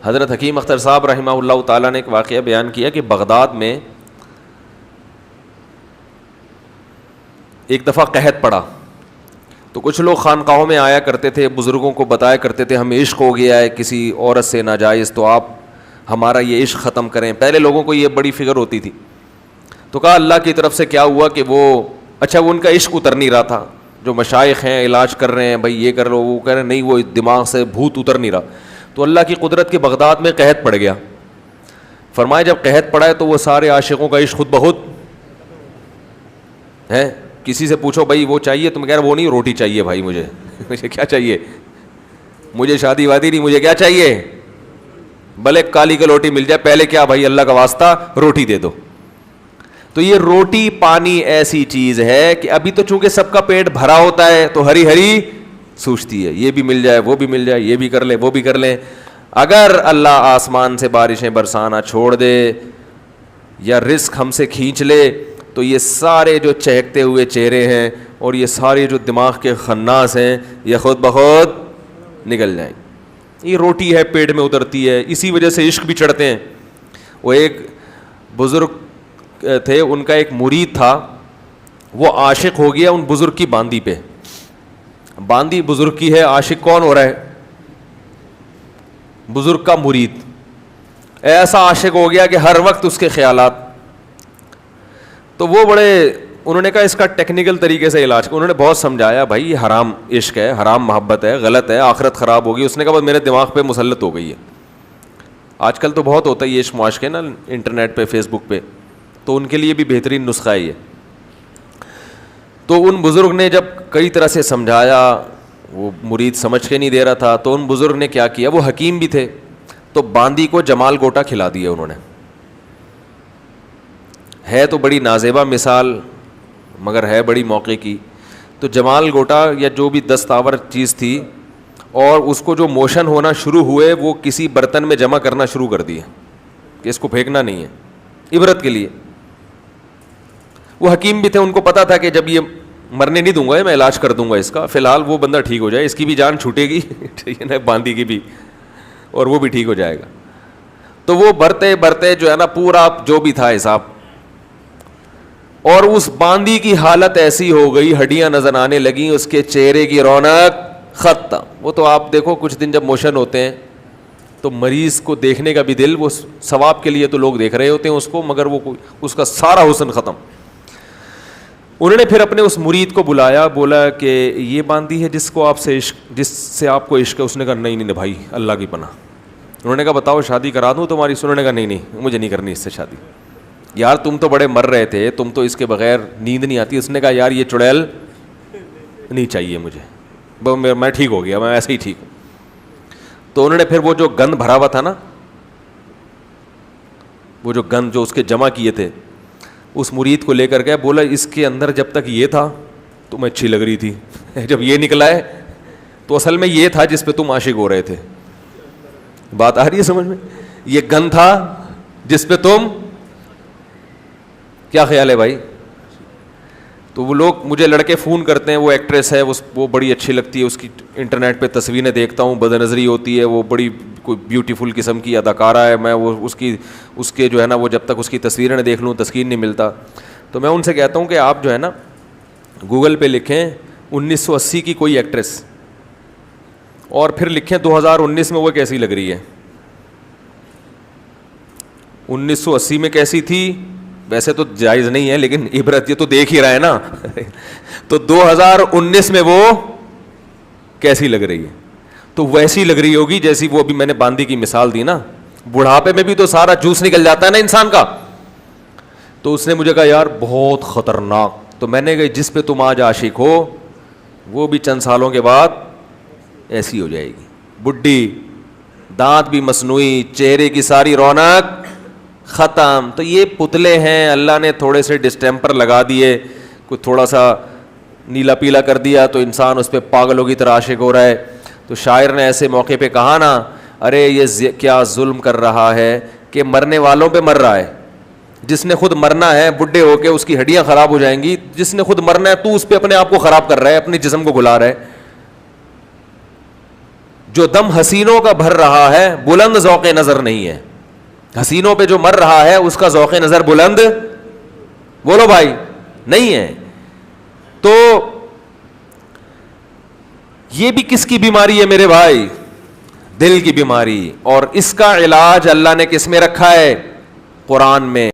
حضرت حکیم اختر صاحب رحمہ اللہ تعالیٰ نے ایک واقعہ بیان کیا کہ بغداد میں ایک دفعہ قحط پڑا تو کچھ لوگ خانقاہوں میں آیا کرتے تھے, بزرگوں کو بتایا کرتے تھے ہمیں عشق ہو گیا ہے کسی عورت سے ناجائز, تو آپ ہمارا یہ عشق ختم کریں. پہلے لوگوں کو یہ بڑی فکر ہوتی تھی. تو کہا اللہ کی طرف سے کیا ہوا کہ وہ ان کا عشق اتر نہیں رہا تھا. جو مشائخ ہیں علاج کر رہے ہیں, بھائی یہ کر لو وہ کہہ رہے ہیں, نہیں وہ دماغ سے بھوت اتر نہیں رہا. تو اللہ کی قدرت کے بغداد میں قحط پڑ گیا. فرمایا جب قحط پڑا ہے تو وہ سارے عاشقوں کا عشق خود بخود ہے. کسی سے پوچھو بھائی وہ چاہیے, تم کہہ رہے وہ نہیں, روٹی چاہیے بھائی مجھے مجھے کیا چاہیے, مجھے شادی وادی نہیں, مجھے کیا چاہیے, بھلے کالی کی روٹی مل جائے, پہلے کیا بھائی اللہ کا واسطہ روٹی دے دو. تو یہ روٹی پانی ایسی چیز ہے کہ ابھی تو چونکہ سب کا پیٹ بھرا ہوتا ہے تو ہری ہری سوچتی ہے, یہ بھی مل جائے وہ بھی مل جائے, یہ بھی کر لیں وہ بھی کر لیں. اگر اللہ آسمان سے بارشیں برسانا چھوڑ دے یا رزق ہم سے کھینچ لے تو یہ سارے جو چہکتے ہوئے چہرے ہیں اور یہ سارے جو دماغ کے خناس ہیں یہ خود بخود نکل جائیں. یہ روٹی ہے پیٹ میں اترتی ہے, اسی وجہ سے عشق بھی چڑھتے ہیں. وہ ایک بزرگ تھے, ان کا ایک مرید تھا, وہ عاشق ہو گیا ان بزرگ کی باندی پہ. باندی بزرگ کی ہے, عاشق کون ہو رہا ہے, بزرگ کا مرید. ایسا عاشق ہو گیا کہ ہر وقت اس کے خیالات. تو وہ انہوں نے کہا اس کا ٹیکنیکل طریقے سے علاج, انہوں نے بہت سمجھایا بھائی یہ حرام عشق ہے, حرام محبت ہے, غلط ہے, آخرت خراب ہوگی. اس نے کہا بس میرے دماغ پہ مسلط ہو گئی ہے. آج کل تو بہت ہوتا ہے یہ عشق معاشقے نا انٹرنیٹ پہ فیس بک پہ, تو ان کے لیے بھی بہترین نسخہ ہے یہ. تو ان بزرگ نے جب کئی طرح سے سمجھایا, وہ مرید سمجھ کے نہیں دے رہا تھا, تو ان بزرگ نے کیا کیا, وہ حکیم بھی تھے, تو باندی کو جمال گوٹا کھلا دیا انہوں نے. ہے تو بڑی نازیبا مثال مگر ہے بڑی موقع کی. تو جمال گوٹا یا جو بھی دستاور چیز تھی, اور اس کو جو موشن ہونا شروع ہوئے وہ کسی برتن میں جمع کرنا شروع کر دیے کہ اس کو پھینکنا نہیں ہے, عبرت کے لیے. وہ حکیم بھی تھے, ان کو پتا تھا کہ جب یہ مرنے نہیں دوں گا, میں علاج کر دوں گا اس کا, فی الحال وہ بندہ ٹھیک ہو جائے, اس کی بھی جان چھوٹے گی باندی کی بھی, اور وہ بھی ٹھیک ہو جائے گا. تو وہ برتے برتے جو ہے نا پورا جو بھی تھا حساب, اور اس باندی کی حالت ایسی ہو گئی, ہڈیاں نظر آنے لگیں, اس کے چہرے کی رونق ختم. وہ تو آپ دیکھو کچھ دن جب موشن ہوتے ہیں تو مریض کو دیکھنے کا بھی دل, وہ ثواب کے لیے تو لوگ دیکھ رہے ہوتے ہیں اس کو, مگر وہ اس کا سارا حسن ختم. انہوں نے پھر اپنے اس مرید کو بلایا, بولا کہ یہ باندی ہے جس سے آپ کو عشق ہے. اس نے کہا نہیں بھائی اللہ کی پناہ. انہوں نے کہا بتاؤ شادی کرا دوں تمہاری. انہوں نے کہا نہیں مجھے نہیں کرنی اس سے شادی. یار تم تو بڑے مر رہے تھے, تم تو اس کے بغیر نیند نہیں آتی. اس نے کہا یار یہ چڑیل نہیں چاہیے مجھے, میں ٹھیک ہو گیا, میں ایسے ہی ٹھیک ہوں. تو انہوں نے پھر وہ جو گند بھرا ہوا تھا نا, وہ جو گند جو اس کے جمع کیے تھے, اس مرید کو لے کر گیا, بولا اس کے اندر جب تک یہ تھا تمہیں اچھی لگ رہی تھی, جب یہ نکلا ہے تو اصل میں یہ تھا جس پہ تم عاشق ہو رہے تھے. بات آ رہی ہے سمجھ میں؟ یہ گند تھا جس پہ تم, کیا خیال ہے بھائی؟ تو وہ لوگ مجھے لڑکے فون کرتے ہیں, وہ ایکٹریس ہے, وہ بڑی اچھی لگتی ہے, اس کی انٹرنیٹ پہ تصویریں دیکھتا ہوں, بد نظری ہوتی ہے, وہ بڑی کوئی بیوٹیفل قسم کی اداکارہ ہے, میں وہ اس کے جو ہے نا وہ جب تک اس کی تصویریں نہ دیکھ لوں تسکین نہیں ملتا. تو میں ان سے کہتا ہوں کہ آپ جو ہے نا گوگل پہ لکھیں 1980 کی کوئی ایکٹریس, اور پھر لکھیں 2019 میں وہ کیسی لگ رہی ہے. 1980 میں کیسی تھی ویسے تو جائز نہیں ہے, لیکن عبرت یہ تو دیکھ ہی رہا ہے نا. تو 2019 میں وہ کیسی لگ رہی ہے, تو ویسی لگ رہی ہوگی جیسی وہ ابھی میں نے باندی کی مثال دی نا. بڑھاپے میں بھی تو سارا جوس نکل جاتا ہے نا انسان کا. تو اس نے مجھے کہا یار بہت خطرناک. تو میں نے کہا جس پہ تم آج عاشق ہو وہ بھی چند سالوں کے بعد ایسی ہو جائے گی, بڈھی, دانت بھی مصنوعی, چہرے کی ساری رونق ختم. تو یہ پتلے ہیں, اللہ نے تھوڑے سے ڈسٹیمپر لگا دیے, کوئی تھوڑا سا نیلا پیلا کر دیا تو انسان اس پہ پاگلوں کی طرح عاشق ہو رہا ہے. تو شاعر نے ایسے موقع پہ کہا نا, ارے یہ کیا ظلم کر رہا ہے کہ مرنے والوں پہ مر رہا ہے. جس نے خود مرنا ہے بڈھے ہو کے اس کی ہڈیاں خراب ہو جائیں گی, جس نے خود مرنا ہے تو اس پہ اپنے آپ کو خراب کر رہا ہے, اپنے جسم کو گلا رہا ہے. جو دم حسینوں کا بھر رہا ہے بلند ذوق نظر نہیں ہے. حسینوں پہ جو مر رہا ہے اس کا ذوق نظر بلند, بولو بھائی, نہیں ہے. تو یہ بھی کس کی بیماری ہے میرے بھائی؟ دل کی بیماری. اور اس کا علاج اللہ نے کس میں رکھا ہے؟ قرآن میں.